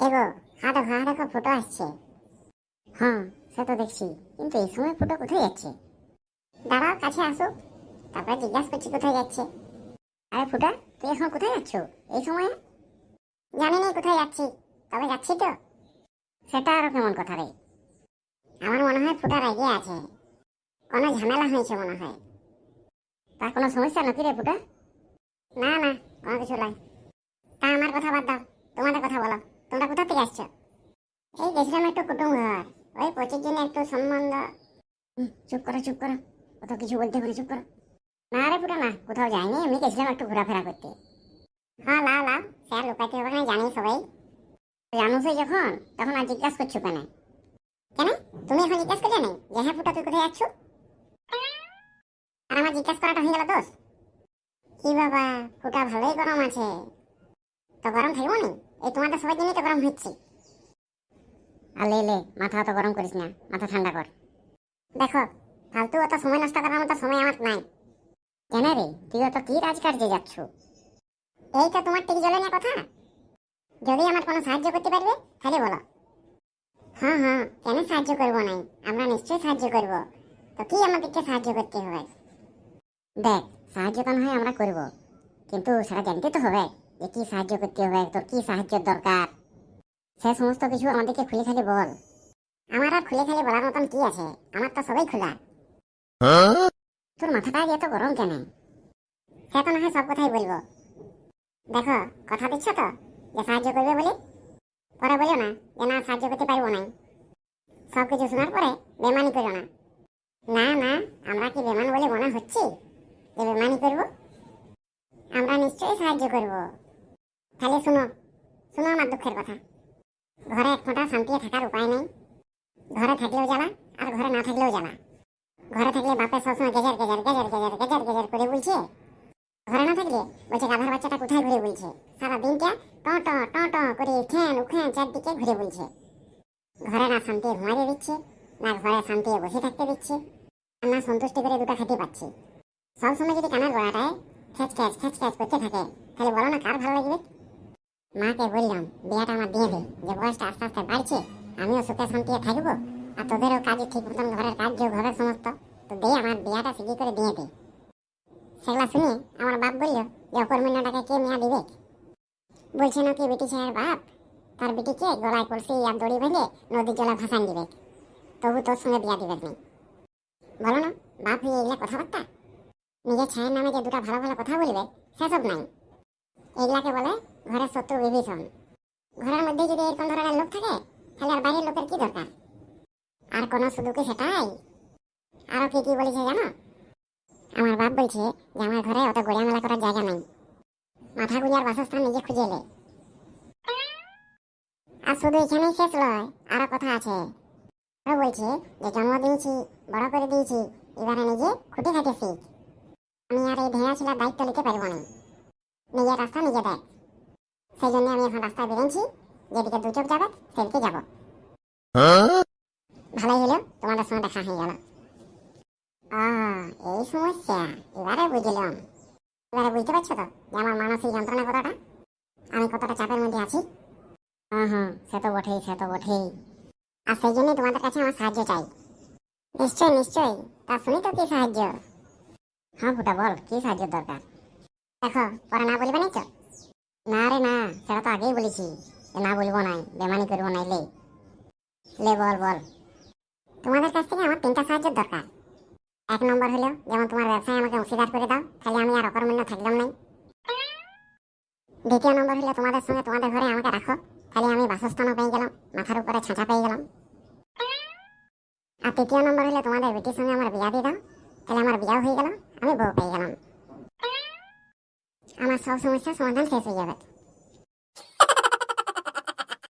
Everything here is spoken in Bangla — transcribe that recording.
এগো, হা দেখো ফুটো আসছে। হ্যাঁ, সে তো দেখছি, কিন্তু এই সময় ফুটো কোথায় যাচ্ছে? দাঁড়াও, কাছে আসুক, তারপরে জিজ্ঞাসা করছি কোথায় যাচ্ছে। আরে ফুটা, তুই এখন কোথায় যাচ্ছ এই সময়ে? জানি না কোথায় যাচ্ছি, তবে যাচ্ছি তো। সেটা আরো কেমন কথা রে? আমার মনে হয় ফুটা রেগে আছে, কোনো ঝামেলা হয়েছে মনে হয়। তার কোনো সমস্যা নাকি রে ফুটা? না না, কোনো কিছু নাই। তা আমার কথা বাদ দাও, তোমাদের কথা বলো। তোমরা কোথা থেকে আসছো? এই গেছিলাম একটু কুটুম ঘর, ওই 25 জনের একটু সম্বন্ধ। চুপ করো চুপ করো, কত কিছু বলতে হবে, চুপ করো। না রে পুরো না, কোথাও যাইনি, এমনি গেছিলাম একটু ঘোরাফেরা করতে। হ্যাঁ লাও লাও, স্যার লুকাইতে হবে না, জানি সবাই। জানোসই যখন, তখন আর জিজ্ঞাসা করছো কেন? কেন? তুমি এখন জিজ্ঞাসা করলে নেই যে হ্যাঁ ফুটা তুই কোথায় যাচ্ছ? আর আমার জিজ্ঞাসা করাটা হয়ে গেল দোষ? কি বাবা, ফুটা ভালোই গরম আছে। তো গরম থাকবো নি, এই তোমাদের সবাই জন্যই তো গরম হচ্ছে। আর লে মাথা অত গরম করিস না, মাথা ঠান্ডা কর। দেখো, ফালতু অত সময় নষ্ট করার মতো সময় আমার নাই। কেন রে, তুই অত কি রাজকার্যে যাচ্ছ? এই তো তোমার টিক জ্বলে না কথা। যদি আমার কোনো সাহায্য করতে পারবে তাহলে বলো। হ্যাঁ হ্যাঁ, কেন সাহায্য করবো নাই, আমরা নিশ্চয়ই সাহায্য করব। তো কি আমাদেরকে সাহায্য করতে হবে? দেখ, সাহায্য তো না হয় আমরা করব, কিন্তু সেটা জানতে তো হবে যে কি সাহায্য করতে হবে, তোর কি সাহায্যের দরকার। সে সমস্ত কিছু আমাদেরকে খুলে খালি বল। আমার আর খুলে খালি বলার মতন কি আছে, আমার তো সবাই খোলা। তোর মাথাটা আজ এত গরম কেন? সে তো না হয় সব কথাই বলবো। দেখো, কথা দিচ্ছ তো যে সাহায্য করবে বলে? পরে বলো না যে না সাহায্য করতে পারবো না। সব কিছু শোনার পরে বেমানি করো না। না না, আমরা কি বেমান বলে মনে হচ্ছে যে বেমানি করব? আমরা নিশ্চয়ই সাহায্য করব। তাহলে শুনো, শুনো আমার দুঃখের কথা। ঘরে এক ফোঁটা শান্তি থাকার উপায় নেই। ঘরে থাকলেও জ্বালা, আর ঘরে না থাকলেও জ্বালা। ঘরে থাকলে বাপে সবসময় geyser geyser geyser geyser geyser geyser করে বলছে, ঘরে না থাকলে বলছে গাধার বাচ্চাটা কোথায় ঘুরে বলছে। সারা দিনটা ট করে উঠেন উঠেন চারদিকে ঘুরে বলছে। ঘরে না শান্তি ঘুমাইতে দিচ্ছে, না ঘরে শান্তি বসে থাকতে দিচ্ছে, আর না সন্তুষ্টি করে দুটো খেতে পাচ্ছি। সবসময় যদি কানের গোড়াটায় খ্যাচ খ্যাচ করতে থাকে, তাহলে বলো না কার ভালো লাগবে? মাকে বললাম বিয়াটা আমার দিয়ে দে, যে বয়সটা আস্তে আস্তে বাড়ছে, আমিও সুখে শান্তিতে থাকবো, আর তোদেরও কাজে ঠিক মতন ঘরের কাজ যোগ হবে সমস্ত। তো দে আমার বিয়াটা শিগগির করে দিয়ে দে। সেগুলা শুনে আমার বাপ বলল যে অকর্মণ্যটাকে কে মেয়া দিবে? বলছে নাকি বেটি ছেলের বাপ তার বেটিকে গলায় কলসি আর দড়ি বেঁধে নদীর জলে ভাসান দিবে, তবু তোর সঙ্গে বিয়া দিবে না। বলো না, বাপ হয়ে এগুলা কথাবার্তা? নিজের ছায়ের নামে যে দুটা ভালো ভালো কথা বলবে সেসব নাই। এগুলাকে বলে ঘরের শত্রু বিভীষণ। ঘরের মধ্যে যদি এরকম ধরনের লোক থাকে, তাহলে আর বাইরের লোকের কি দরকার? আর কোনো শুধু কি সেটাই? আরো কি কি বলেছে জানো? আমার বাপ বলছে যে আমার ঘরে অত গড়িয়া মেলা করার জায়গা নাই, মাথা গুঁজার বাসস্থান নিজে খুঁজে এলে। আর শুধু এখানেই শেষ নয়, আরো কথা আছে। আরো বলছে যে জন্ম দিয়েছি, বড় করে দিয়েছি, এবারে নিজে খুঁটে খাটে শিখ। আমি আর এই ভেড়া ছেলের দায়িত্ব নিতে পারবো না। নিজের রাস্তা নিজে দেখ। সেই জন্য আমি এখন রাস্তায় বেরিয়েছি, যেদিকে দু চোখ যাবে সেদিকে যাবো। ভালোই হলো, তোমাদের সঙ্গে দেখা হয়ে গেল। এই সমস্যা, এবারে বুঝলাম। এবারে বুঝতে পারছো তো যে আমার মানসিক যন্ত্রণা কতটা, আমি কতটা চাপের মধ্যে আছি। হ্যাঁ হ্যাঁ, সে তো বটেই, সে তো বটেই। আর সেই জন্যই তোমাদের কাছে আমার সাহায্য চাই। নিশ্চয় নিশ্চয়, তা শুনি তো কি সাহায্য। হ্যাঁ ফুটা বল, কি সাহায্যের দরকার? দেখো, পরে না বলবে নাই তো? না রে না, সেটা তো আগেই বলেছি যে না বলবো নাই, বেমানি করবো নাই। লে লে বল বল। তোমাদের কাছ থেকে আমার 3টা সাহায্যের দরকার। 1 নম্বর হলো, যেমন তোমার ব্যবসায় আমাকে অংশীদার করে দাও, তাহলে আমি আর অকর্মণ্য থাকলাম নাই। 2য় নম্বর হলো, তোমাদের সঙ্গে তোমাদের ঘরে আমাকে রাখো, তাহলে আমি বাসস্থানও পেয়ে গেলাম, মাথার উপরে ছাঁচা পেয়ে গেলাম। আর 3য় নম্বর হলো, তোমাদের বেটির সঙ্গে আমার বিয়া দিয়ে দাও, তাহলে আমার বিয়াও হয়ে গেল, আমি বউ পেয়ে গেলাম। আমার সব সমস্যার সমাধান শেষ হয়ে যাবে।